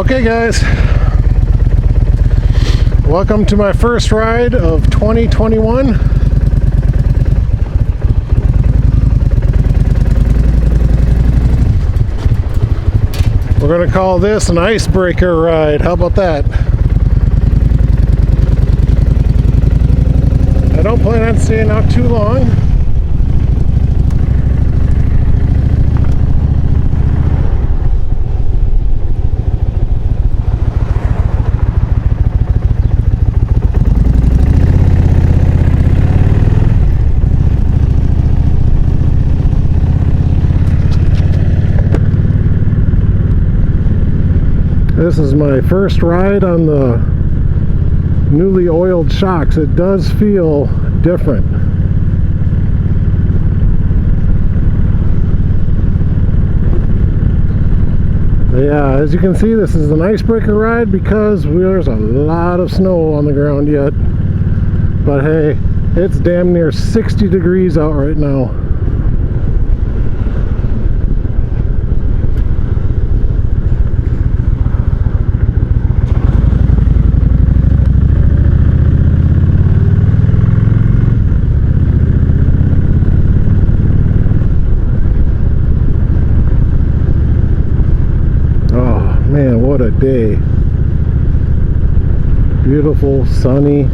Okay guys, welcome to my first ride of 2021. We're going to call this an icebreaker ride. How about that? I don't plan on staying out too long. This is my first ride on the newly oiled shocks. It does feel different. Yeah, as you can see, this is an icebreaker ride because there's a lot of snow on the ground yet. But hey, it's damn near 60 degrees out right now. Man, what a day. Beautiful, sunny.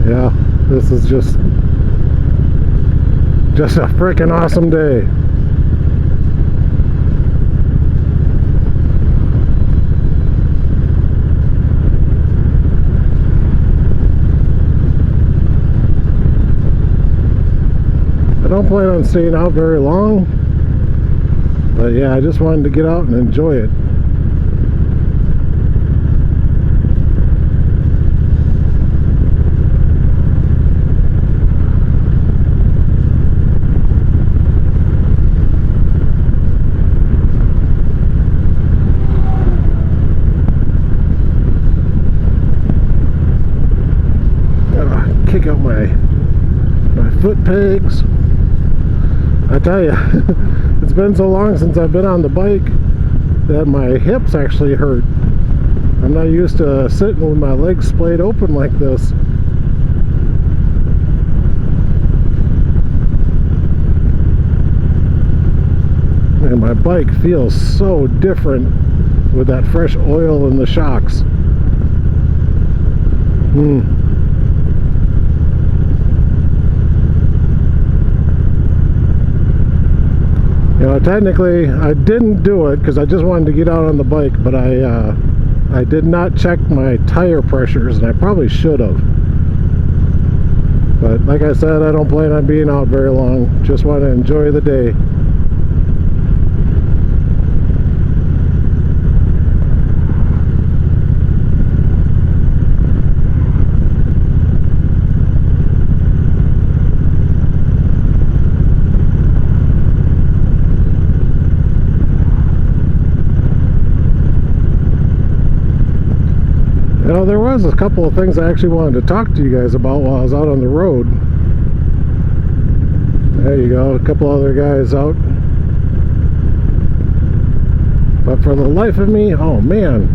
Yeah, this is just a freaking awesome day. I don't plan on staying out very long, but yeah, I just wanted to get out and enjoy it. Gotta kick out my foot pegs. I tell you, it's been so long since I've been on the bike that my hips actually hurt. I'm not used to sitting with my legs splayed open like this. And my bike feels so different with that fresh oil in the shocks. You know, technically I didn't do it because I just wanted to get out on the bike, but I did not check my tire pressures, and I probably should have. But like I said, I don't plan on being out very long. Just want to enjoy the day. You know, there was a couple of things I actually wanted to talk to you guys about while I was out on the road. There you go, a couple other guys out. But for the life of me, oh man,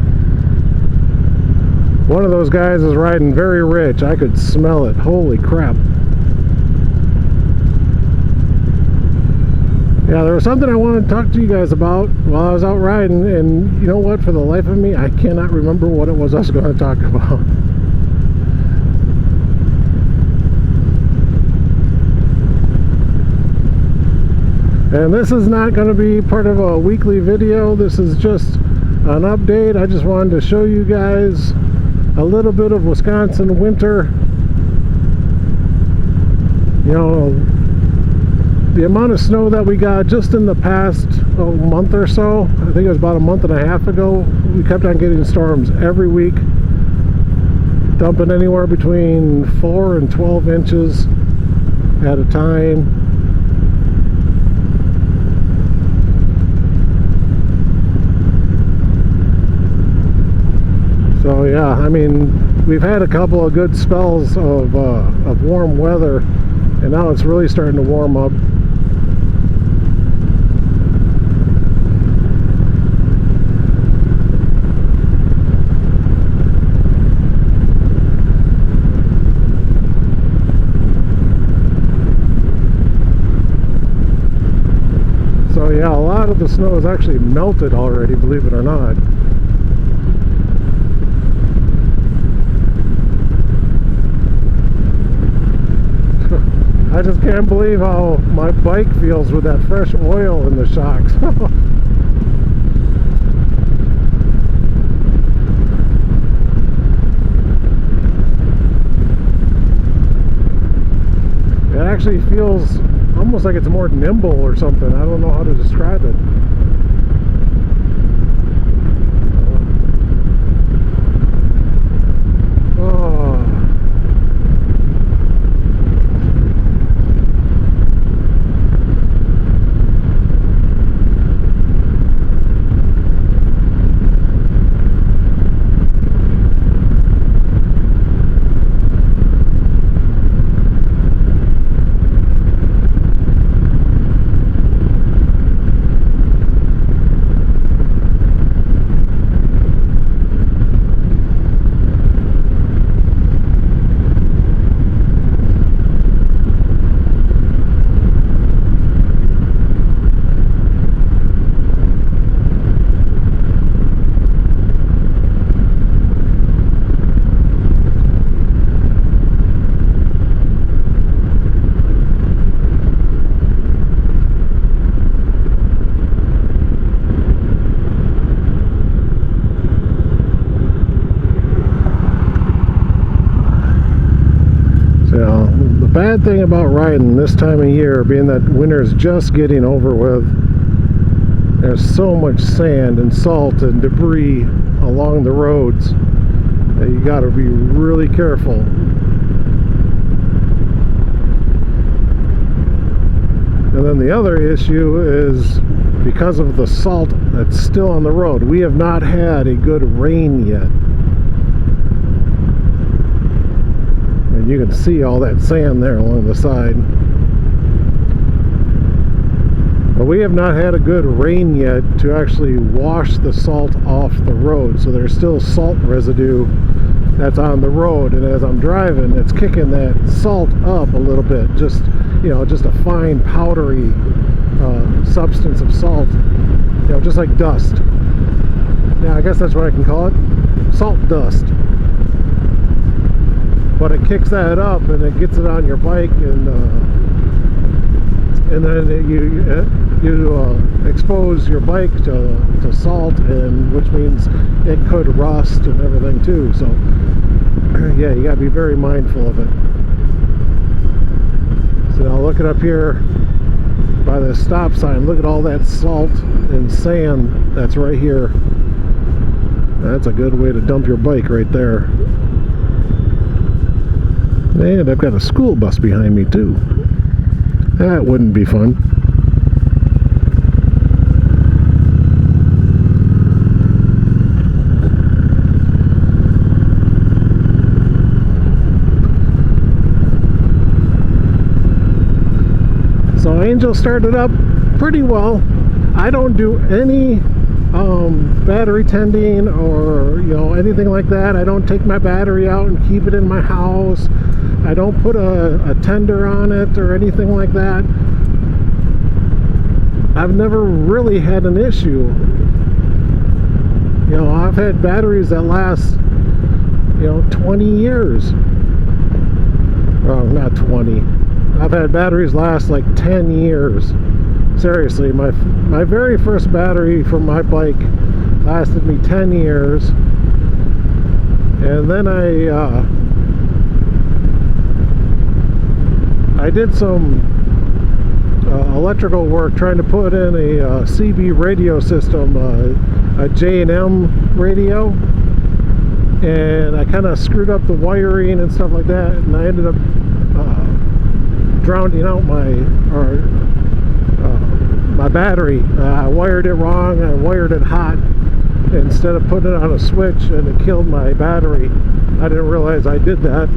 one of those guys is riding very rich. I could smell it. Holy crap. Yeah, there was something I wanted to talk to you guys about while I was out riding, and you know what, for the life of me, I cannot remember what it was I was going to talk about. And this is not going to be part of a weekly video. This is just an update. I just wanted to show you guys a little bit of Wisconsin winter. You know, the amount of snow that we got just in the past month or so, I think it was about a month and a half ago, we kept on getting storms every week, dumping anywhere between 4 and 12 inches at a time. So yeah, I mean, we've had a couple of good spells of warm weather, and now it's really starting to warm up. So yeah, a lot of the snow is actually melted already, believe it or not. I just can't believe how my bike feels with that fresh oil in the shocks. It actually feels almost like it's more nimble or something. I don't know how to describe it. Oh. The bad thing about riding this time of year, being that winter's just getting over with, there's so much sand and salt and debris along the roads that you got to be really careful. And then the other issue is because of the salt that's still on the road. We have not had a good rain yet. And you can see all that sand there along the side. But we have not had a good rain yet to actually wash the salt off the road. So there's still salt residue that's on the road, and as I'm driving, it's kicking that salt up a little bit. Just, you know, just a fine powdery substance of salt, you know, just like dust. Yeah, I guess that's what I can call it, salt dust. But it kicks that up and it gets it on your bike, and then you expose your bike to salt, and which means it could rust and everything too. So yeah, you got to be very mindful of it. So now looking up here by the stop sign, look at all that salt and sand that's right here. That's a good way to dump your bike right there. And I've got a school bus behind me too. That wouldn't be fun. So Angel started up pretty well. I don't do any battery tending or, you know, anything like that. I don't take my battery out and keep it in my house. I don't put a tender on it or anything like that. I've never really had an issue. You know, I've had batteries that last, you know, 20 years. Well, not 20. I've had batteries last like 10 years. Seriously, my very first battery from my bike lasted me 10 years. And then I did some electrical work trying to put in a CB radio system, a J&M radio, and I kind of screwed up the wiring and stuff like that, and I ended up drowning out my battery. I wired it wrong. I wired it hot, instead of putting it on a switch, and it killed my battery. I didn't realize I did that.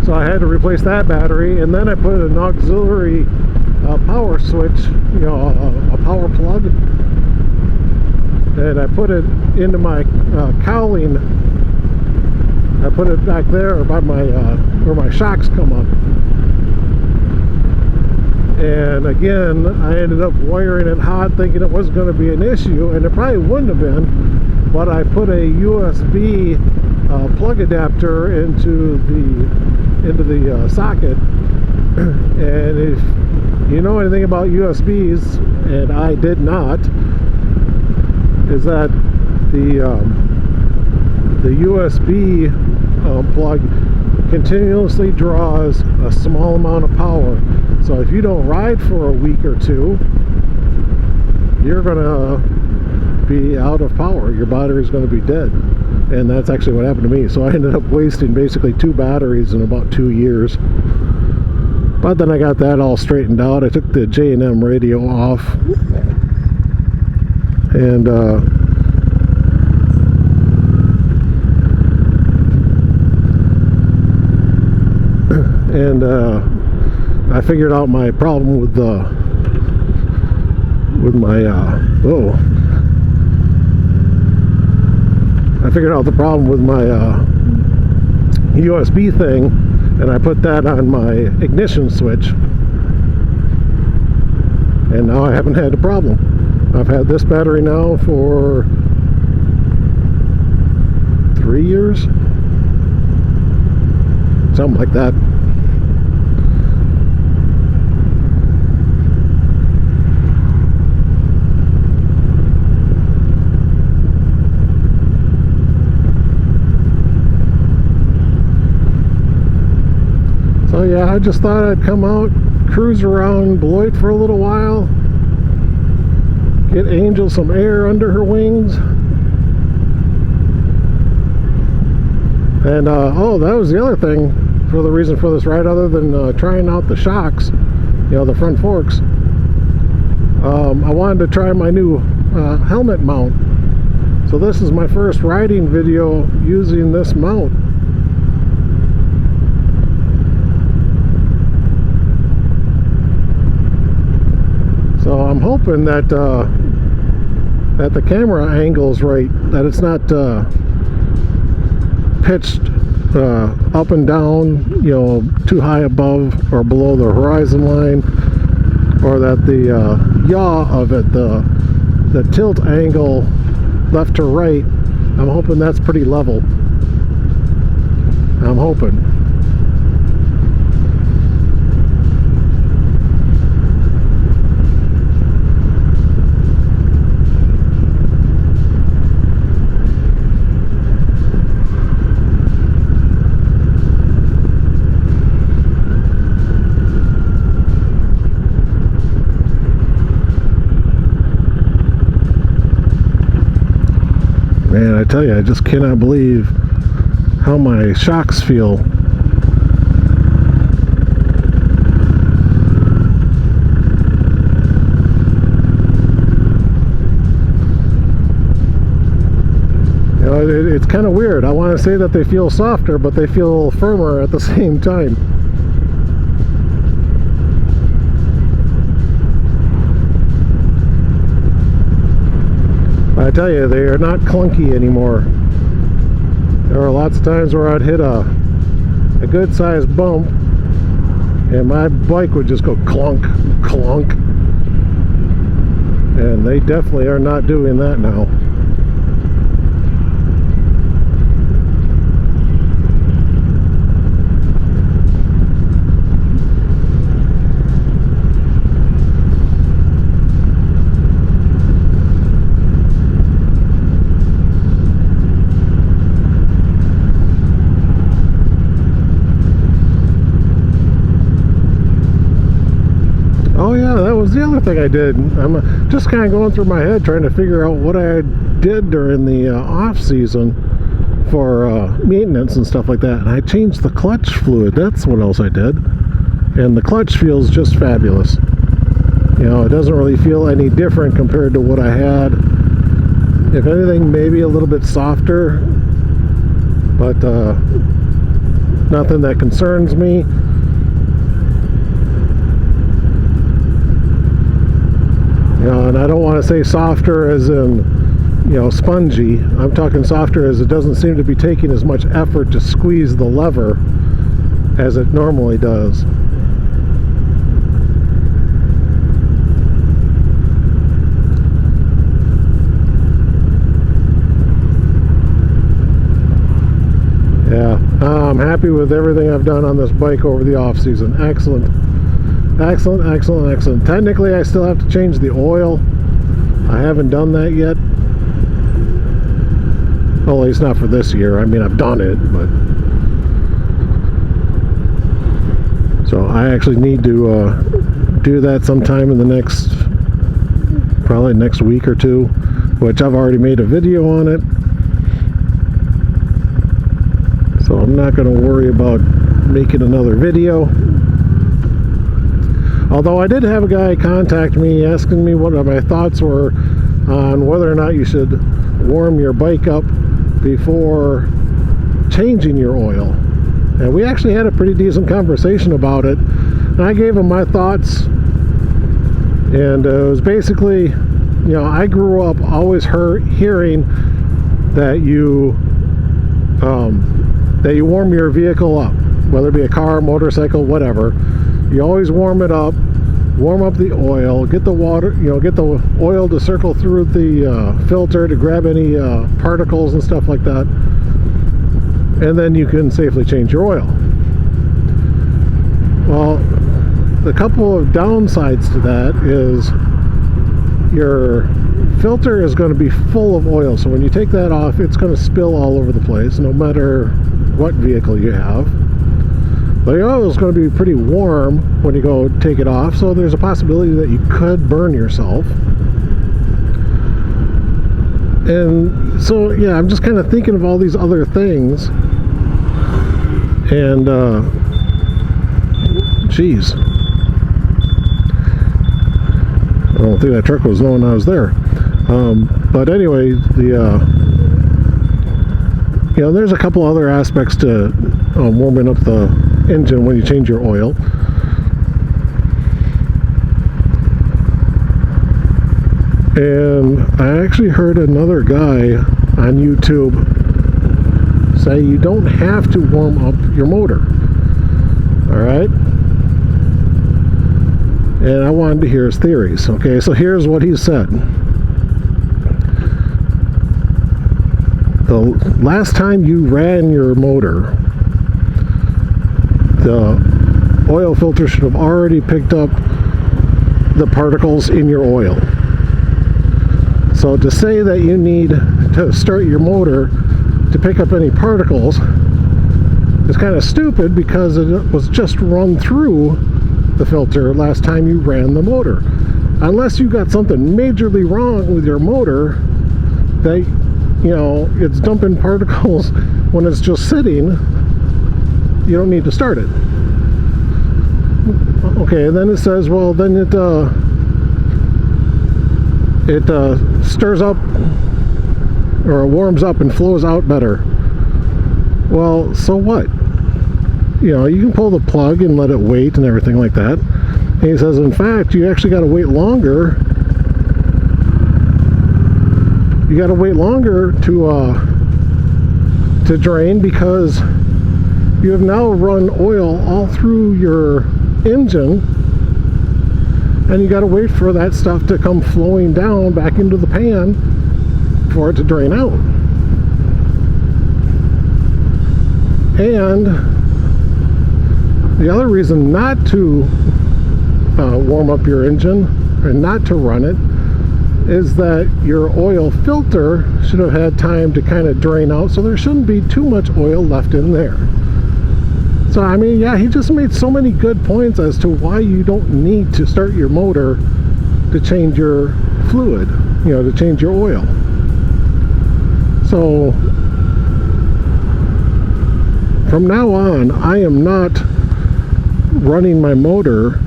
So I had to replace that battery, and then I put an auxiliary power switch, you know, a power plug, and I put it into my cowling. I put it back there by my where my shocks come up. And again, I ended up wiring it hot, thinking it wasn't going to be an issue, and it probably wouldn't have been, but I put a USB plug adapter into the socket. And if you know anything about USBs, and I did not, is that the USB plug continuously draws a small amount of power. So if you don't ride for a week or two, you're gonna be out of power. Your battery's gonna be dead. And that's actually what happened to me. So I ended up wasting basically 2 batteries in about 2 years. But then I got that all straightened out. I took the J&M radio off, and I figured out my problem with my I figured out the problem with my USB thing, and I put that on my ignition switch, and now I haven't had a problem. I've had this battery now for 3 years, something like that. So yeah, I just thought I'd come out, cruise around Beloit for a little while, get Angel some air under her wings. And oh, that was the other thing for the reason for this ride, other than trying out the shocks, you know, the front forks. I wanted to try my new helmet mount. So this is my first riding video using this mount. So I'm hoping that that the camera angle's right, that it's not pitched up and down, you know, too high above or below the horizon line, or that the yaw of it, the tilt angle left to right, I'm hoping that's pretty level. I'm hoping. Man, I tell you, I just cannot believe how my shocks feel. You know, it's kind of weird. I want to say that they feel softer, but they feel firmer at the same time. I tell you, they are not clunky anymore. There are lots of times where I'd hit a good sized bump and my bike would just go clunk, clunk. And they definitely are not doing that now. Oh yeah, that was the other thing I did. I'm just kind of going through my head trying to figure out what I did during the off season for maintenance and stuff like that. And I changed the clutch fluid. That's what else I did. And the clutch feels just fabulous. You know, it doesn't really feel any different compared to what I had. If anything, maybe a little bit softer, but nothing that concerns me. You know, and I don't want to say softer as in, you know, spongy. I'm talking softer as it doesn't seem to be taking as much effort to squeeze the lever as it normally does. Yeah, I'm happy with everything I've done on this bike over the off season. Excellent. Excellent, excellent, excellent. Technically, I still have to change the oil. I haven't done that yet. Well, at least not for this year. I mean, I've done it, but... So I actually need to do that sometime in the next... probably next week or two, which I've already made a video on it. So I'm not going to worry about making another video. Although I did have a guy contact me asking me what my thoughts were on whether or not you should warm your bike up before changing your oil. And we actually had a pretty decent conversation about it. And I gave him my thoughts. And it was basically, you know, I grew up always hearing that you warm your vehicle up, whether it be a car, motorcycle, whatever. You always warm it up, warm up the oil, get the water, you know, get the oil to circle through the filter to grab any particles and stuff like that, and then you can safely change your oil. Well, the couple of downsides to that is your filter is going to be full of oil, so when you take that off, it's going to spill all over the place, no matter what vehicle you have. The oil is going to be pretty warm when you go take it off, so there's a possibility that you could burn yourself. And so, yeah, I'm just kind of thinking of all these other things. And, geez. I don't think that truck was knowing I was there. But anyway, you know, there's a couple other aspects to warming up the engine when you change your oil. And I actually heard another guy on YouTube say you don't have to warm up your motor. Alright? And I wanted to hear his theories. Okay, so here's what he said. The last time you ran your motor, the oil filter should have already picked up the particles in your oil. So to say that you need to start your motor to pick up any particles is kind of stupid, because it was just run through the filter last time you ran the motor. Unless you got something majorly wrong with your motor that, you know, it's dumping particles when it's just sitting, you don't need to start it. Okay, and then it says, well, then it stirs up, or warms up and flows out better. Well, so what? You know, you can pull the plug and let it wait and everything like that. And he says, in fact, you actually got to wait longer. You got to wait longer to drain, because you have now run oil all through your engine, and you got to wait for that stuff to come flowing down back into the pan for it to drain out. And the other reason not to warm up your engine, or not to run it, is that your oil filter should have had time to kind of drain out, so there shouldn't be too much oil left in there. So, I mean, yeah, he just made so many good points as to why you don't need to start your motor to change your fluid, you know, to change your oil. So, from now on, I am not running my motor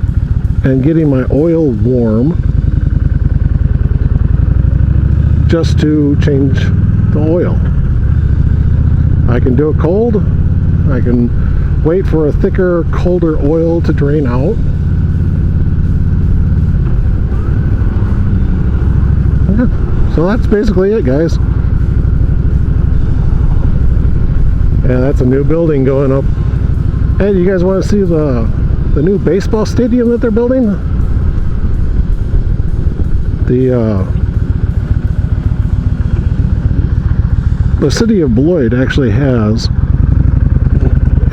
and getting my oil warm just to change the oil. I can do it cold. I can wait for a thicker, colder oil to drain out. Yeah, so that's basically it, guys. Yeah, that's a new building going up. Hey, you guys want to see the new baseball stadium that they're building? The city of Beloit actually has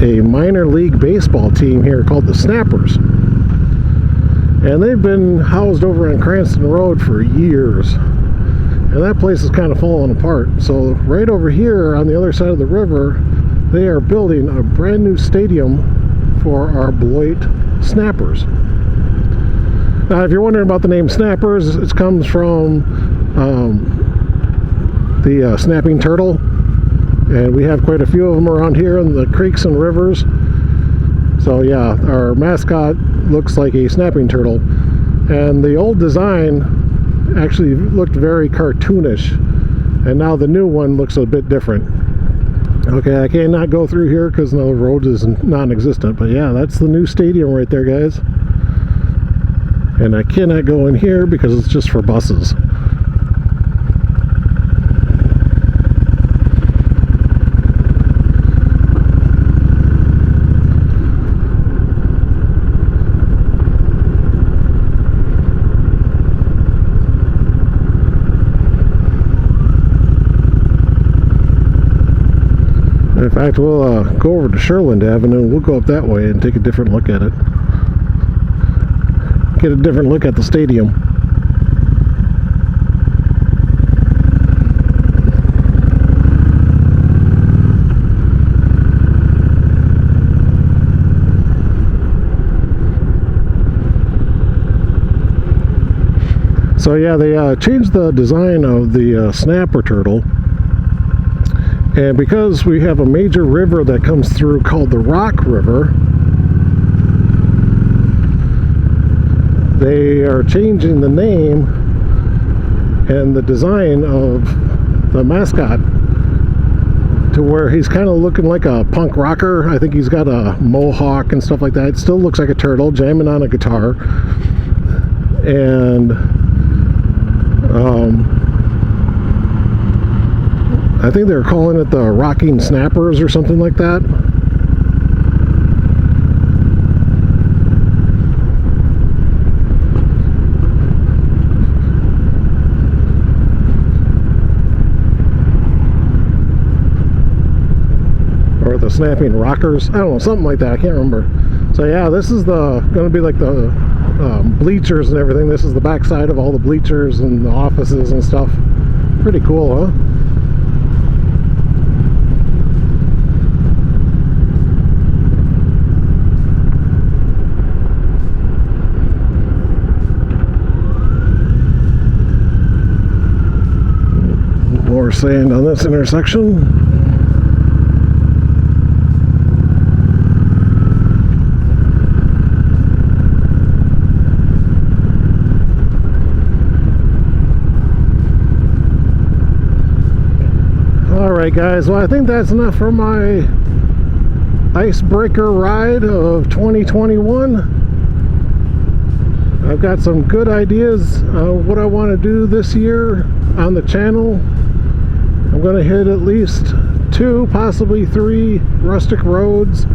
a minor league baseball team here called the Snappers. And they've been housed over on Cranston Road for years. And that place is kind of falling apart. So right over here on the other side of the river, they are building a brand new stadium for our Beloit Snappers. Now, if you're wondering about the name Snappers, it comes from the snapping turtle, and we have quite a few of them around here in the creeks and rivers. So yeah, our mascot looks like a snapping turtle, and the old design actually looked very cartoonish, and now the new one looks a bit different. Okay, I cannot go through here because the road is non-existent, but yeah, that's the new stadium right there, guys. And I cannot go in here because it's just for buses. In fact, we'll go over to Sherland Avenue. We'll go up that way and take a different look at it. Get a different look at the stadium. So yeah, they changed the design of the snapper turtle. And because we have a major river that comes through called the Rock River, they are changing the name and the design of the mascot to where he's kind of looking like a punk rocker. I think he's got a mohawk and stuff like that. It still looks like a turtle jamming on a guitar. And I think they're calling it the Rocking Snappers or something like that. Or the Snapping Rockers. I don't know, something like that. I can't remember. So yeah, this is going to be like the bleachers and everything. This is the backside of all the bleachers and the offices and stuff. Pretty cool, huh? More sand on this intersection. Alright guys, well I think that's enough for my icebreaker ride of 2021. I've got some good ideas of what I want to do this year on the channel. I'm going to hit at least 2, possibly 3 rustic roads.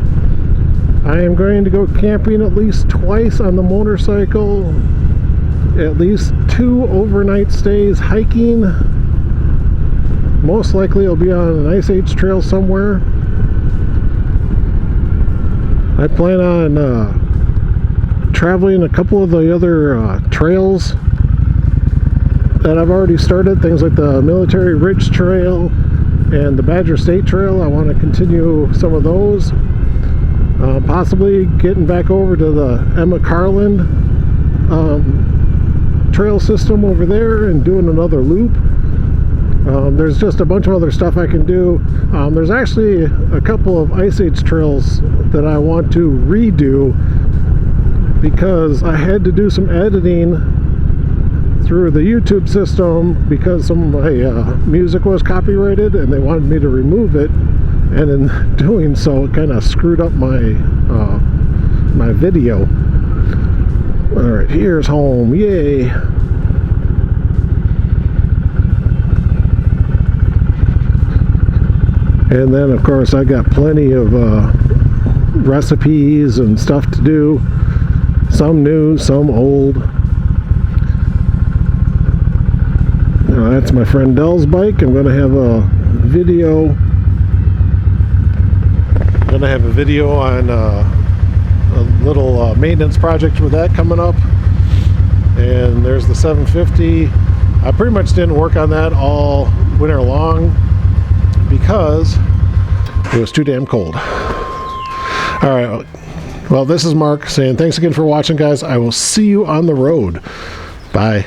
I am going to go camping at least twice on the motorcycle, at least 2 overnight stays hiking. Most likely it'll be on an Ice Age trail somewhere. I plan on traveling a couple of the other trails that I've already started, things like the Military Ridge Trail and the Badger State Trail. I want to continue some of those. Possibly getting back over to the Emma Carland trail system over there and doing another loop. There's just a bunch of other stuff I can do. There's actually a couple of Ice Age trails that I want to redo because I had to do some editing through the YouTube system because some of my music was copyrighted and they wanted me to remove it, and in doing so it kind of screwed up my my video. Alright, here's home, yay! And then of course I got plenty of recipes and stuff to do, some new, some old. That's my friend Dell's bike. I'm gonna have a video. On a little maintenance project with that coming up. And there's the 750. I pretty much didn't work on that all winter long because it was too damn cold. All right, well, this is Mark saying thanks again for watching, guys. I will see you on the road. Bye.